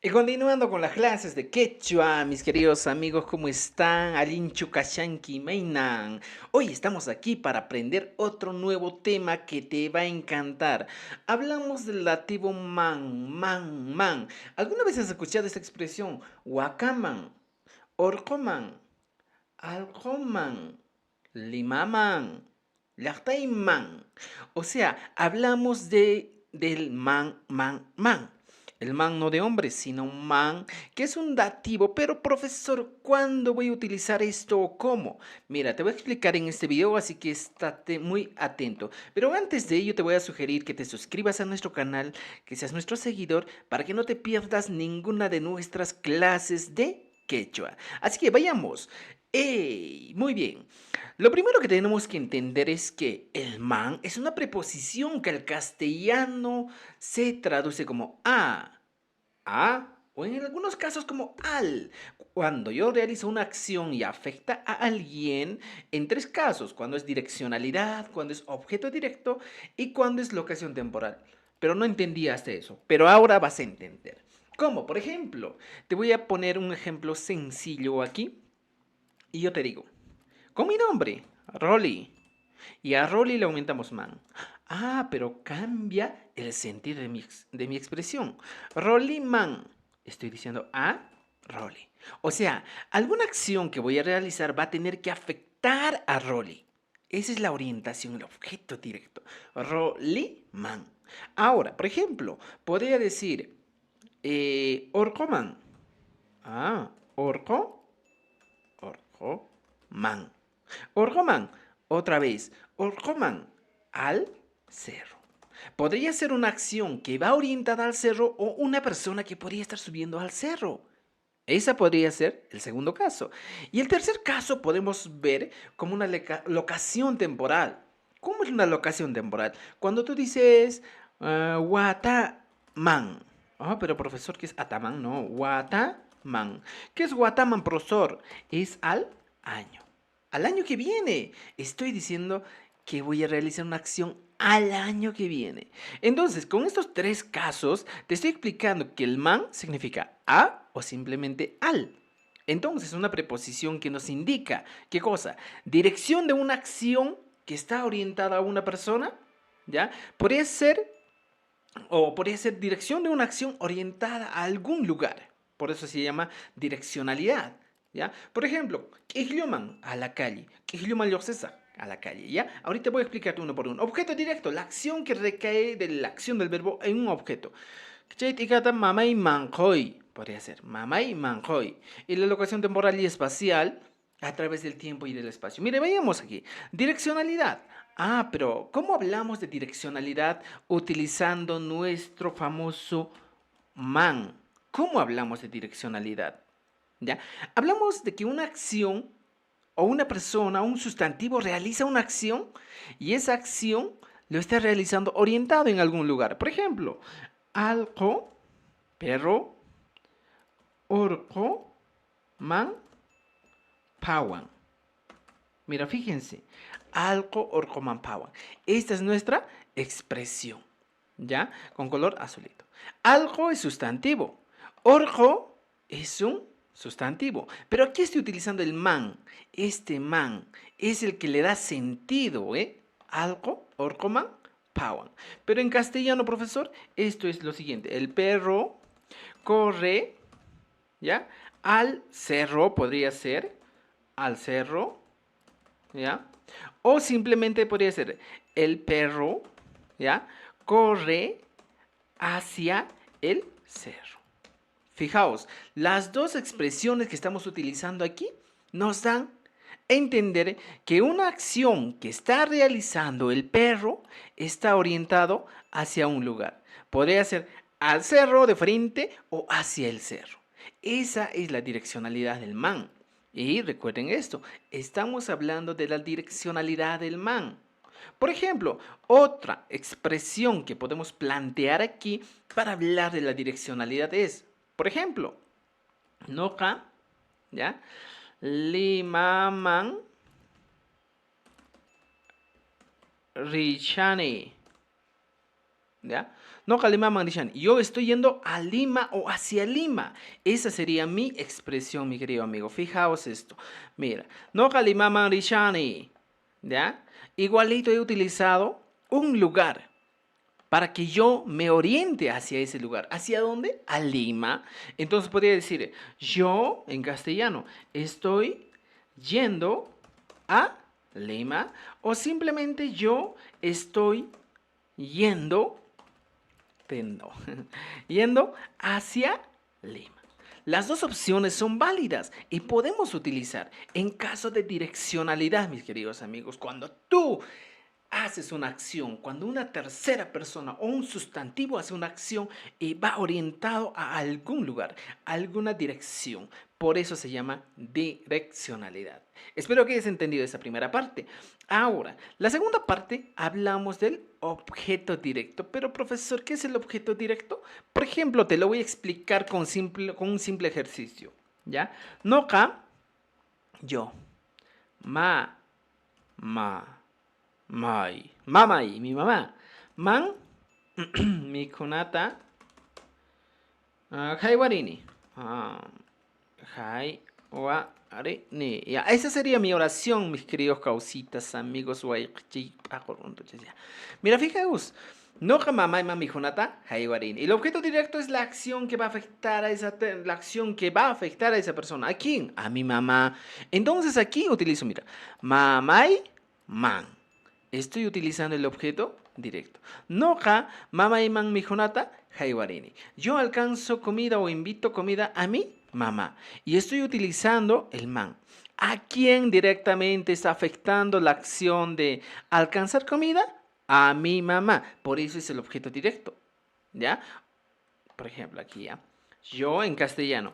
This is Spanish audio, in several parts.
Y continuando con las clases de quechua, mis queridos amigos, ¿cómo están? Alinchu Kashanki Mainan. Hoy estamos aquí para aprender otro nuevo tema que te va a encantar. Hablamos del dativo man. ¿Alguna vez has escuchado esta expresión? Wakaman, orkoman, alkoman, limaman, llaqtayman. O sea, hablamos del man. El man no de hombre, sino un man, que es un dativo. Pero profesor, ¿cuándo voy a utilizar esto o cómo? Mira, te voy a explicar en este video, así que estate muy atento. Pero antes de ello te voy a sugerir que te suscribas a nuestro canal, que seas nuestro seguidor, para que no te pierdas ninguna de nuestras clases de quechua. Así que vayamos. ¡Ey! Muy bien. Lo primero que tenemos que entender es que el man es una preposición que al castellano se traduce como a, o en algunos casos como al. Cuando yo realizo una acción y afecta a alguien, en tres casos: cuando es direccionalidad, cuando es objeto directo y cuando es locación temporal. Pero no entendías eso, pero ahora vas a entender. ¿Cómo? Por ejemplo, te voy a poner un ejemplo sencillo aquí y yo te digo, con mi nombre, Rolly. Y a Rolly le aumentamos man. Ah, pero cambia el sentido de mi expresión. Rolly man. Estoy diciendo a Rolly. O sea, alguna acción que voy a realizar va a tener que afectar a Rolly. Esa es la orientación, el objeto directo. Rolly man. Ahora, por ejemplo, podría decir orco man. Ah, orco, orco man. Orgoman, otra vez, Orgoman, al cerro. Podría ser una acción que va orientada al cerro o una persona que podría estar subiendo al cerro. Esa podría ser el segundo caso. Y el tercer caso podemos ver como una locación temporal. ¿Cómo es una locación temporal? Cuando tú dices Wataman. Ah, pero profesor, ¿qué es Ataman? No, Wataman. ¿Qué es Wataman, profesor? Es al año. Al año que viene. Estoy diciendo que voy a realizar una acción al año que viene. Entonces, con estos tres casos, te estoy explicando que el man significa a o simplemente al. Entonces, es una preposición que nos indica, ¿qué cosa? Dirección de una acción que está orientada a una persona, ¿ya? Podría ser dirección de una acción orientada a algún lugar. Por eso se llama direccionalidad, ¿ya? Por ejemplo, Kijlyoman a la calle, Kijlyoman Yoxesa a la calle, ¿ya? Ahorita voy a explicarte uno por uno. Objeto directo, la acción que recae de la acción del verbo en un objeto. Kchaitikata mamay manjoy, podría ser mamay manjoy. Y la locación temporal y espacial a través del tiempo y del espacio. Mire, veamos aquí. Direccionalidad. Ah, pero ¿cómo hablamos de direccionalidad utilizando nuestro famoso man? ¿Cómo hablamos de direccionalidad? ¿Ya? Hablamos de que una acción o una persona, un sustantivo realiza una acción y esa acción lo está realizando orientado en algún lugar. Por ejemplo, algo, perro, orco, man, pawan. Mira, fíjense, algo, orco, man, pawan. Esta es nuestra expresión, ¿ya? Con color azulito. Algo es sustantivo. Orco es un sustantivo. Pero aquí estoy utilizando el man. Este man es el que le da sentido, ¿eh? Algo, orco, man, pawan. Pero en castellano, profesor, esto es lo siguiente. El perro corre, ¿ya? Al cerro, podría ser, al cerro, ¿ya? O simplemente podría ser, el perro, ¿ya? Corre hacia el cerro. Fijaos, las dos expresiones que estamos utilizando aquí nos dan a entender que una acción que está realizando el perro está orientado hacia un lugar. Podría ser al cerro de frente o hacia el cerro. Esa es la direccionalidad del man. Y recuerden esto, estamos hablando de la direccionalidad del man. Por ejemplo, otra expresión que podemos plantear aquí para hablar de la direccionalidad es, por ejemplo, noka, ¿ya? Limaman Richane. ¿Ya? Noqa Limaman rishani. Yo estoy yendo a Lima o hacia Lima. Esa sería mi expresión, mi querido amigo. Fijaos esto. Mira, Noqa Limaman rishani. ¿Ya? Igualito he utilizado un lugar para que yo me oriente hacia ese lugar. ¿Hacia dónde? A Lima. Entonces podría decir, yo en castellano estoy yendo a Lima o simplemente yo estoy yendo, yendo hacia Lima. Las dos opciones son válidas y podemos utilizar en caso de direccionalidad, mis queridos amigos. Cuando tú haces una acción, cuando una tercera persona o un sustantivo hace una acción y va orientado a algún lugar, a alguna dirección. Por eso se llama direccionalidad. Espero que hayas entendido esa primera parte. Ahora, la segunda parte hablamos del objeto directo. Pero profesor, ¿qué es el objeto directo? Por ejemplo, te lo voy a explicar con un simple ejercicio. ¿Ya? Noka, yo. Ma, mamai, mi mamá. Man, mi kunata. Haiwarini. Haiwarini. Ya, esa sería mi oración, mis queridos causitas, amigos. Mira, fijaos. No mamá y mami junata, haiwarini. El objeto directo es la acción que va a afectar a la acción que va a afectar a esa persona. ¿A quién? A mi mamá. Entonces aquí utilizo, mira, mamai, man. Estoy utilizando el objeto directo. Noja, mama y man mijunata, haiwarini. Yo alcanzo comida o invito comida a mi mamá. Y estoy utilizando el man. ¿A quién directamente está afectando la acción de alcanzar comida? A mi mamá. Por eso es el objeto directo. ¿Ya? Por ejemplo, aquí ya. Yo en castellano,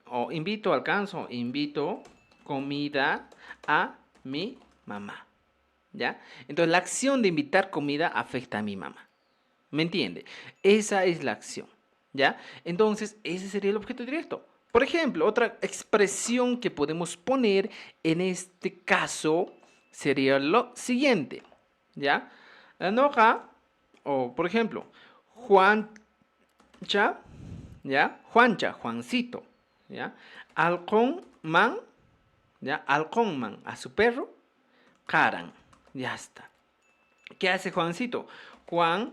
o invito, alcanzo, invito comida a mi mamá. ¿Ya? Entonces la acción de invitar comida afecta a mi mamá. ¿Me entiende? Esa es la acción. ¿Ya? Entonces ese sería el objeto directo. Por ejemplo, otra expresión que podemos poner en este caso sería lo siguiente. ¿Ya? Enoja, o por ejemplo, Juancha, ¿ya? Juancha, Juancito, ¿ya? Halcón man, ¿ya? Halcón man, a su perro, caran. Ya está. ¿Qué hace Juancito? Juan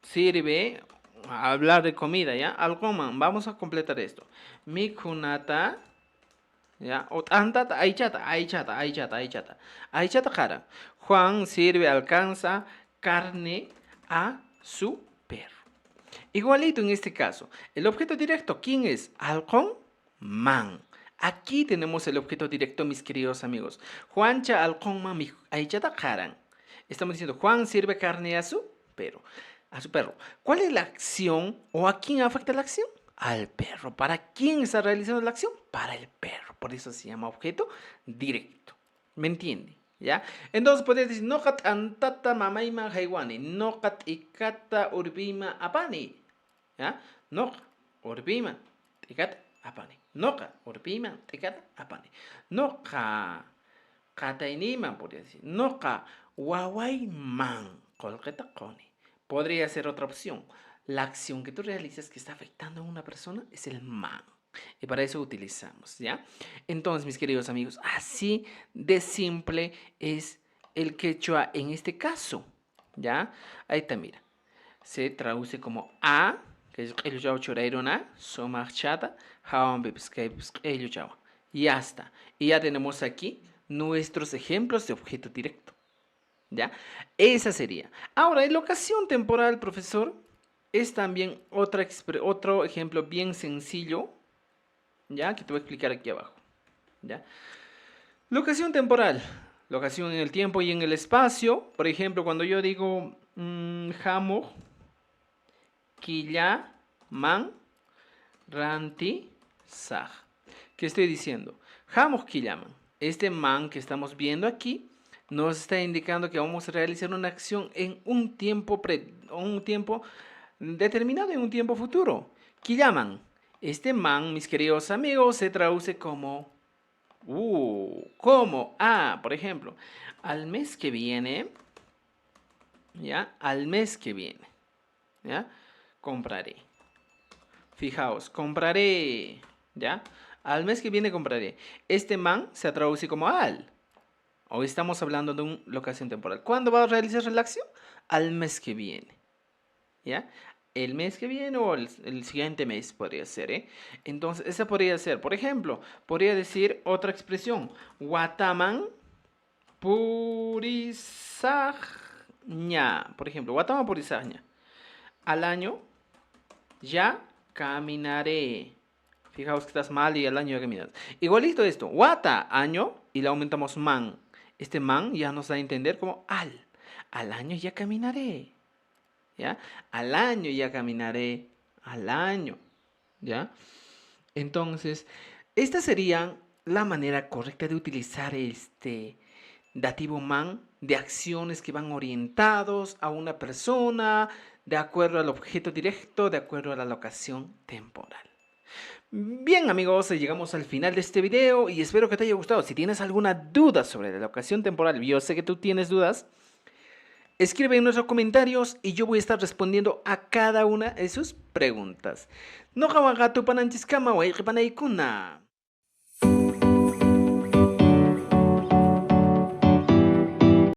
sirve a hablar de comida, ¿ya? Algoman, vamos a completar esto. Mikunata, ¿ya? O antata, aichata, aichata, aichata, aichata. Aichata cara. Juan sirve, alcanza carne a su perro. Igualito en este caso. El objeto directo, ¿quién es? Halcón man. Aquí tenemos el objeto directo, mis queridos amigos. Juancha halcón man aichata karan. Estamos diciendo, Juan sirve carne a su perro. A su perro. ¿Cuál es la acción o a quién afecta la acción? Al perro. ¿Para quién está realizando la acción? Para el perro. Por eso se llama objeto directo. ¿Me entiende? ¿Ya? Entonces puedes decir, nokat antata mamaima haiwani, nokat ikata urbima apani. ¿Ya? Noka, urbima, tikata apani. Noka, urbima, tikata apani. Noka, katainima, podría decir. Noka, wawaiman, kolketa koni. Podría ser otra opción. La acción que tú realizas que está afectando a una persona es el man. Y para eso utilizamos, ¿ya? Entonces, mis queridos amigos, así de simple es el quechua en este caso, ¿ya? Ahí está, mira. Se traduce como a, que es el yao chorairona, somachata, hawan el yao. Ya está. Y ya tenemos aquí nuestros ejemplos de objeto directo. ¿Ya? Esa sería. Ahora, en la ocasión temporal, profesor, es también otro ejemplo bien sencillo, ¿ya? Que te voy a explicar aquí abajo, ¿ya? Locación temporal. Locación en el tiempo y en el espacio. Por ejemplo, cuando yo digo jamo, quilla, man, ranti, saj. ¿Qué estoy diciendo? Jamo, quillaman. Este man que estamos viendo aquí nos está indicando que vamos a realizar una acción en un tiempo, determinado, en un tiempo futuro. Quillaman. Este man, mis queridos amigos, se traduce como ¿cómo? Por ejemplo, al mes que viene ¿ya? Al mes que viene, ¿ya? Compraré. Fijaos, compraré, ¿ya? Al mes que viene compraré. Este man se traduce como al. Hoy estamos hablando de una locación temporal. ¿Cuándo va a realizarse la acción? Al mes que viene, ¿ya? El mes que viene o el siguiente mes podría ser, ¿eh? Entonces, esa podría ser, por ejemplo, podría decir otra expresión. Wataman purisagña. Por ejemplo, Wataman purisagña. Al año ya caminaré. Fijaos que estás mal y al año ya caminas. Igualito esto. Wata, año, y le aumentamos man. Este man ya nos da a entender como al. Al año ya caminaré. ¿Ya? Al año ya caminaré. Al año. ¿Ya? Entonces, esta sería la manera correcta de utilizar este dativo man de acciones que van orientados a una persona de acuerdo al objeto directo, de acuerdo a la locación temporal. Bien amigos, llegamos al final de este video y espero que te haya gustado. Si tienes alguna duda sobre la locación temporal, yo sé que tú tienes dudas, escribe en nuestros comentarios y yo voy a estar respondiendo a cada una de sus preguntas. No gato pananchiskama o